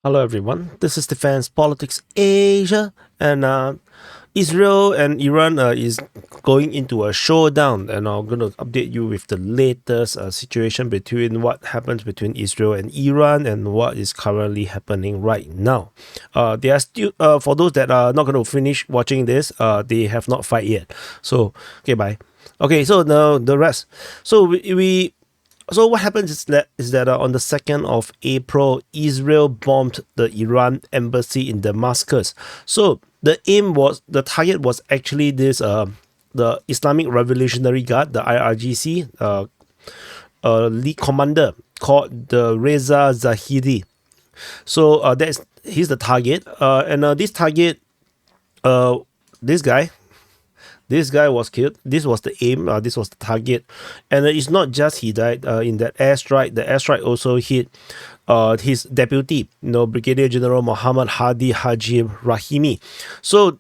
Hello everyone, this is Defense Politics Asia, and Israel and Iran is going into a showdown, and I'm going to update you with the latest situation between what happens between Israel and Iran and what is currently happening right now. They are still, for those that are not going to finish watching this, they have not fight yet. So, okay, bye. Okay, so now the rest. So so what happens is that on the 2nd of April, Israel bombed the Iran embassy in Damascus. So the target was actually the Islamic Revolutionary Guard, the IRGC, lead commander called the Reza Zahidi. So he's the target, and this target, uh, this guy this guy was killed. This was the aim. This was the target, and it's not just he died in that airstrike. The airstrike also hit his deputy, Brigadier General Muhammad Hadi Haji Rahimi. So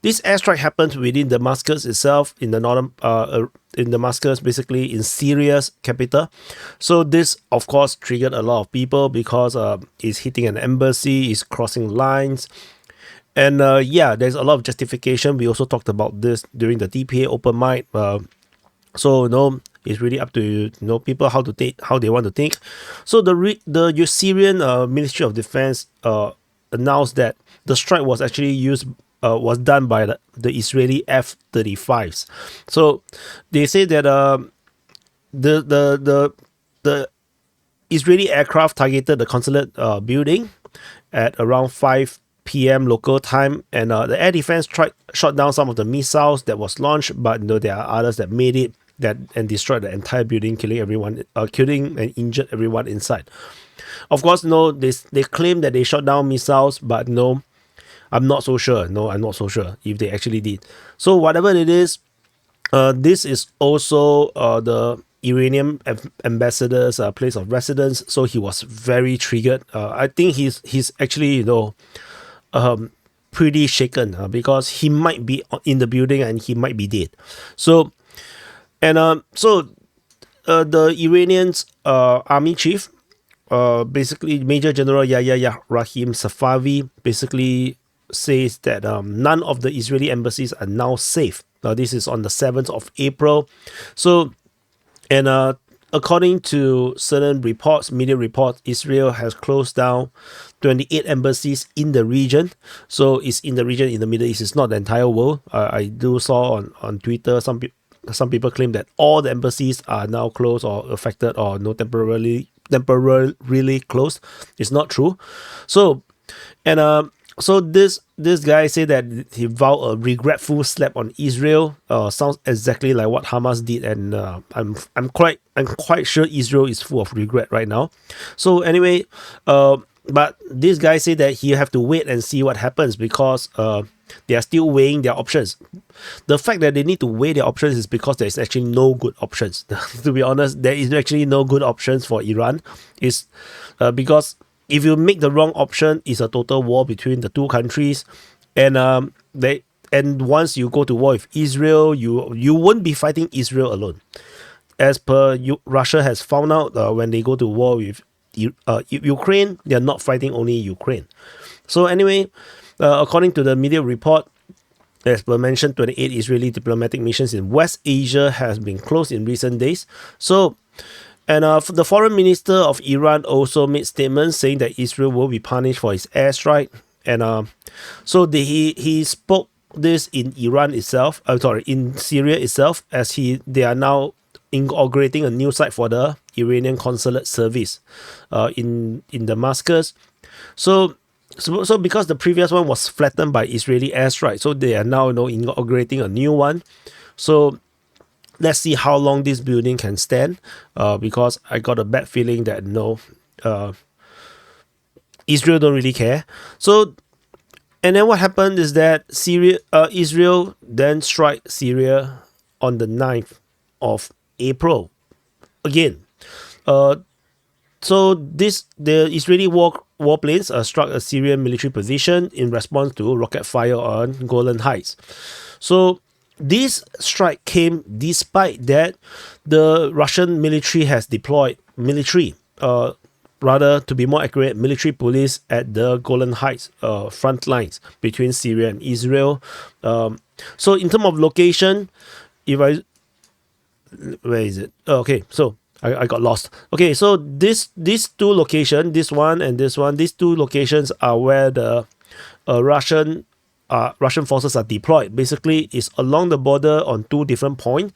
this airstrike happened within Damascus itself, in the northern, in Damascus, basically in Syria's capital. So this, of course, triggered a lot of people because it's hitting an embassy, it's crossing lines. And yeah, there's a lot of justification. We also talked about this during the DPA open mic. So it's really up to people how they want to think. So the Syrian Ministry of Defense announced that the strike was actually was done by the Israeli F-35s. So they say that the Israeli aircraft targeted the consulate building at around 5 p.m. local time, and the air defense shot down some of the missiles that was launched, but there are others that made it and destroyed the entire building, killing and injured everyone inside. Of course, they claim that they shot down missiles, but no, I'm not so sure. No, I'm not so sure if they actually did. So whatever it is, this is also the Iranian ambassador's place of residence, so he was very triggered. I think he's actually pretty shaken because he might be in the building and he might be dead. So the Iranian's army chief, basically Major General Yahya Rahim Safavi, basically says that none of the Israeli embassies are now safe. Now this is on the 7th of April. So, and according to certain reports, media reports, Israel has closed down 28 embassies in the region. So it's in the region in the Middle East. It's not the entire world. I do saw on Twitter some people claim that all the embassies are now closed or affected or temporarily closed. It's not true. So so this guy said that he vowed a regretful slap on Israel. Sounds exactly like what Hamas did, and I'm quite sure Israel is full of regret right now. So anyway, but this guy said that he have to wait and see what happens because they are still weighing their options. The fact that they need to weigh their options is because there is actually no good options. To be honest, there is actually no good options for Iran. It's because if you make the wrong option, it's a total war between the two countries, and once you go to war with Israel, you won't be fighting Israel alone. As per Russia has found out, when they go to war with Ukraine, they are not fighting only Ukraine. So anyway, according to the media report, as per mentioned, 28 Israeli diplomatic missions in West Asia has been closed in recent days. So, and the foreign minister of Iran also made statements saying that Israel will be punished for its airstrike. And so he spoke this in Iran itself. In Syria itself, as they are now inaugurating a new site for the Iranian consulate service in Damascus. So because the previous one was flattened by Israeli airstrike, so they are now inaugurating a new one. So let's see how long this building can stand, because I got a bad feeling that Israel don't really care. So, and then what happened is that Israel then strike Syria on the 9th of April again. So the Israeli warplanes struck a Syrian military position in response to rocket fire on Golan Heights. So this strike came despite that the Russian military has deployed rather, to be more accurate, military police at the Golan Heights front lines between Syria and Israel. So in terms of location, if I where is it? Oh, okay, so I got lost. Okay, so these two locations, this one and this one, these two locations are where the Russian forces are deployed. Basically, it's along the border on two different points.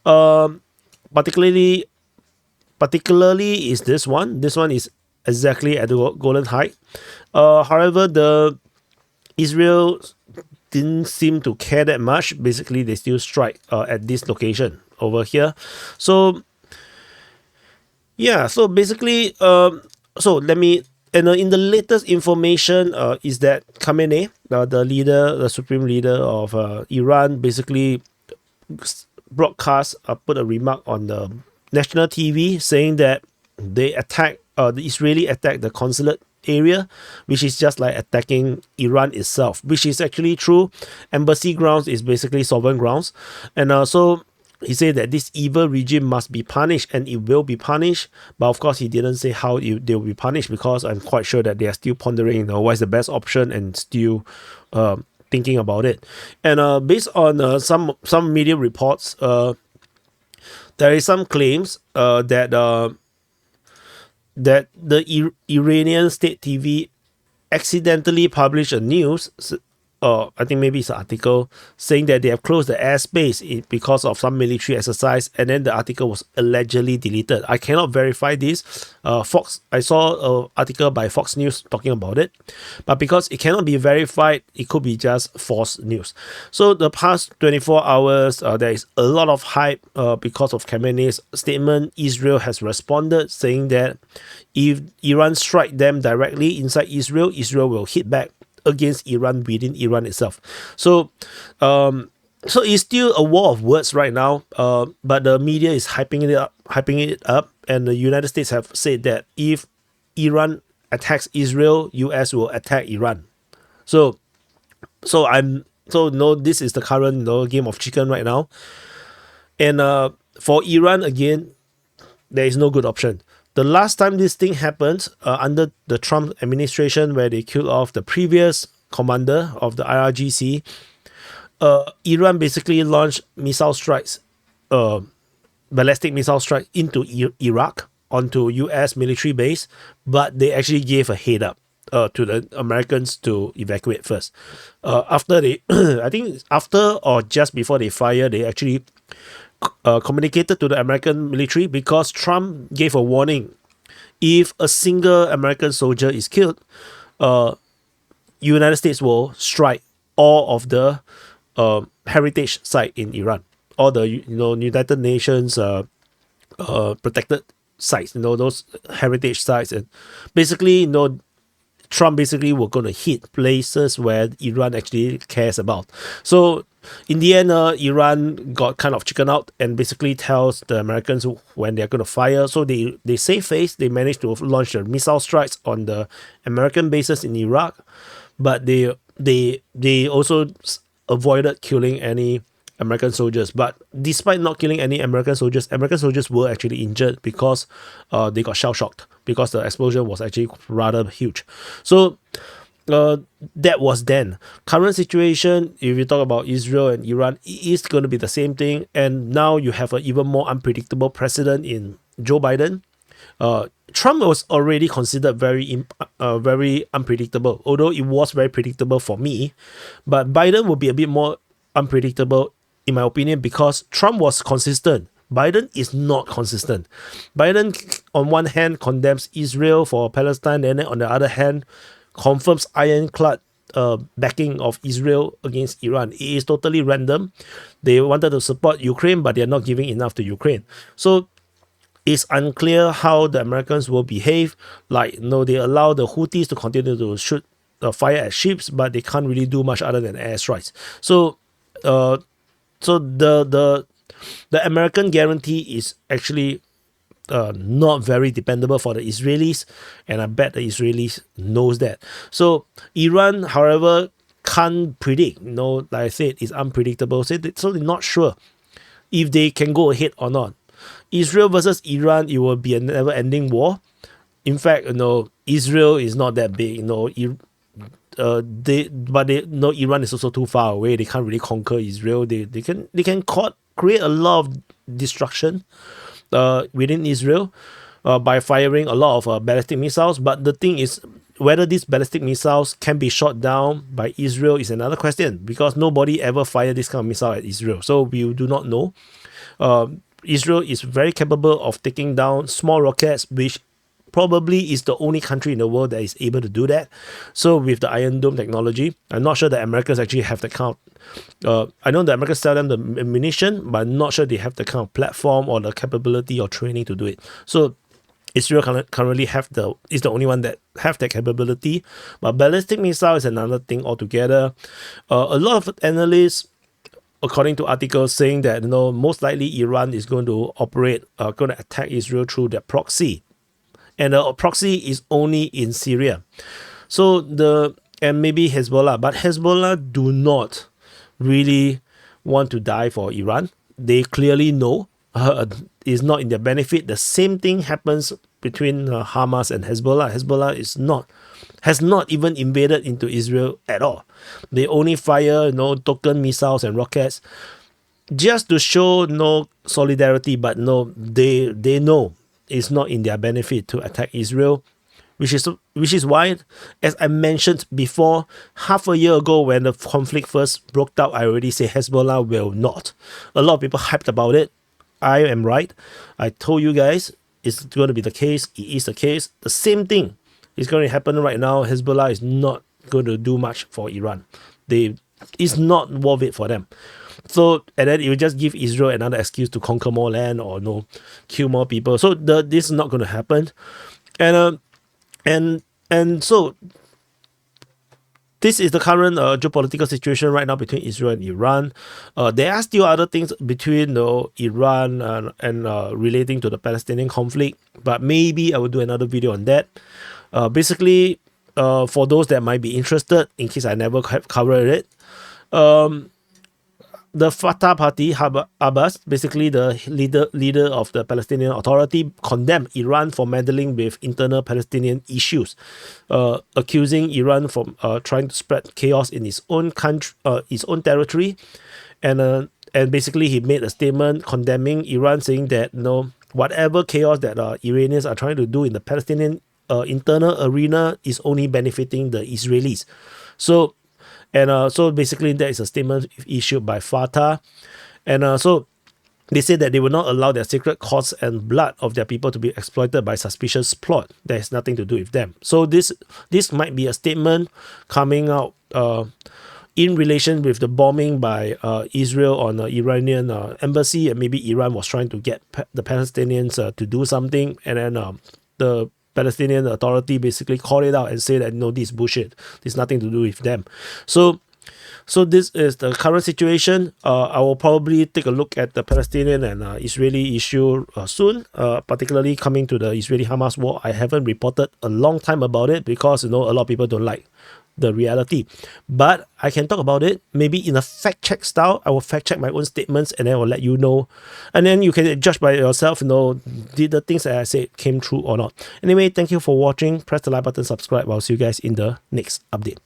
Particularly is this one. This one is exactly at the Golan Heights. However, the Israel didn't seem to care that much. Basically, they still strike at this location over here. So yeah, so basically, so let me, and in the latest information is that Khamenei, the supreme leader of Iran, basically broadcast, put a remark on the national TV saying that they attacked, the Israeli attacked the consulate area, which is just like attacking Iran itself, which is actually true. Embassy grounds is basically sovereign grounds. And so he said that this evil regime must be punished, and it will be punished. But of course, he didn't say how they will be punished, because I'm quite sure that they are still pondering, what's the best option, and still thinking about it. And based on some media reports, there is some claims that the Iranian state TV accidentally published a news, I think maybe it's an article, saying that they have closed the airspace because of some military exercise, and then the article was allegedly deleted. I cannot verify this. I saw an article by Fox News talking about it, but because it cannot be verified, it could be just false news. So the past 24 hours, there is a lot of hype because of Khamenei's statement. Israel has responded, saying that if Iran strike them directly inside Israel, Israel will hit back against Iran within Iran itself. So it's still a war of words right now, but the media is hyping it up, and the United States have said that if Iran attacks Israel, US will attack Iran. So this is the current game of chicken right now. And for Iran, again, there is no good option. The last time this thing happened, under the Trump administration, where they killed off the previous commander of the IRGC, Iran basically launched missile strikes, ballistic missile strikes into Iraq, onto US military base, but they actually gave a head up to the Americans to evacuate first. After they, I think after or just before they fire, they actually communicated to the American military, because Trump gave a warning: if a single American soldier is killed, United States will strike all of the heritage site in Iran, all the United Nations protected sites, those heritage sites, and basically Trump basically were going to hit places where Iran actually cares about. So in the end, Iran got kind of chicken out and basically tells the Americans when they're going to fire. So they save face. They managed to launch the missile strikes on the American bases in Iraq, but they also avoided killing any American soldiers. But despite not killing any American soldiers were actually injured, because they got shell shocked, because the explosion was actually rather huge. So that was then. Current situation, if you talk about Israel and Iran, it is going to be the same thing. And now you have an even more unpredictable president in Joe Biden. Trump was already considered very unpredictable, although it was very predictable for me. But Biden will be a bit more unpredictable, in my opinion, because Trump was consistent. Biden is not consistent. Biden, on one hand, condemns Israel for Palestine, and then on the other hand, confirms ironclad backing of Israel against Iran. It is totally random. They wanted to support Ukraine, but they're not giving enough to Ukraine. So it's unclear how the Americans will behave. Like, they allow the Houthis to continue to shoot fire at ships, but they can't really do much other than airstrikes. So the American guarantee is actually not very dependable for the Israelis, and I bet the Israelis knows that. So Iran, however, can't predict. Like I said, it's unpredictable. So they're not sure if they can go ahead or not. Israel versus Iran, it will be a never-ending war. in fact, Israel is not that big. Iran is also too far away. They can't really conquer Israel. They can create a lot of destruction within Israel by firing a lot of ballistic missiles. But the thing is, whether these ballistic missiles can be shot down by Israel is another question, because nobody ever fired this kind of missile at Israel. So we do not know. Israel is very capable of taking down small rockets, which probably is the only country in the world that is able to do that. So with the Iron Dome technology, I'm not sure the Americans actually have the kind of, I know the Americans sell them the ammunition, but I'm not sure they have the kind of platform or the capability or training to do it. So Israel currently is the only one that have that capability. But ballistic missile is another thing altogether. A lot of analysts, according to articles, saying that most likely Iran is going to going to attack Israel through their proxy, and the proxy is only in Syria. So and maybe Hezbollah, but Hezbollah do not really want to die for Iran. They clearly know is not in their benefit. The same thing happens between Hamas and Hezbollah. Hezbollah has not even invaded into Israel at all. They only fire token missiles and rockets just to show solidarity, but they know it's not in their benefit to attack Israel, which is why, as I mentioned before, half a year ago when the conflict first broke out, I already said Hezbollah will not. A lot of people hyped about it. I am right. I told you guys it's going to be the case. It is the case. The same thing is going to happen right now. Hezbollah is not going to do much for Iran. It's not worth it for them. So, and then it will just give Israel another excuse to conquer more land or kill more people. So this is not going to happen. And so this is the current geopolitical situation right now between Israel and Iran. There are still other things between Iran and relating to the Palestinian conflict, but maybe I will do another video on that. Basically, for those that might be interested, in case I never have covered it, the Fatah party, Abbas, basically the leader of the Palestinian Authority, condemned Iran for meddling with internal Palestinian issues, accusing Iran from trying to spread chaos in its own country, its own territory, and basically he made a statement condemning Iran, saying that whatever chaos that Iranians are trying to do in the Palestinian internal arena is only benefiting the Israelis. So basically that is a statement issued by Fatah. And so they say that they will not allow their sacred cause and blood of their people to be exploited by suspicious plot that has nothing to do with them. So this might be a statement coming out in relation with the bombing by Israel on the Iranian embassy, and maybe Iran was trying to get the Palestinians to do something, and then the Palestinian Authority basically called it out and say that this is bullshit. There's nothing to do with them. So this is the current situation. I will probably take a look at the Palestinian and Israeli issue soon, particularly coming to the Israeli-Hamas war. I haven't reported a long time about it because a lot of people don't like the reality, but I can talk about it maybe in a fact check style. I will fact check my own statements and then I will let you know, and then you can judge by yourself, did the things that I said came true or not. Anyway, thank you for watching. Press the like button, subscribe. I'll see you guys in the next update.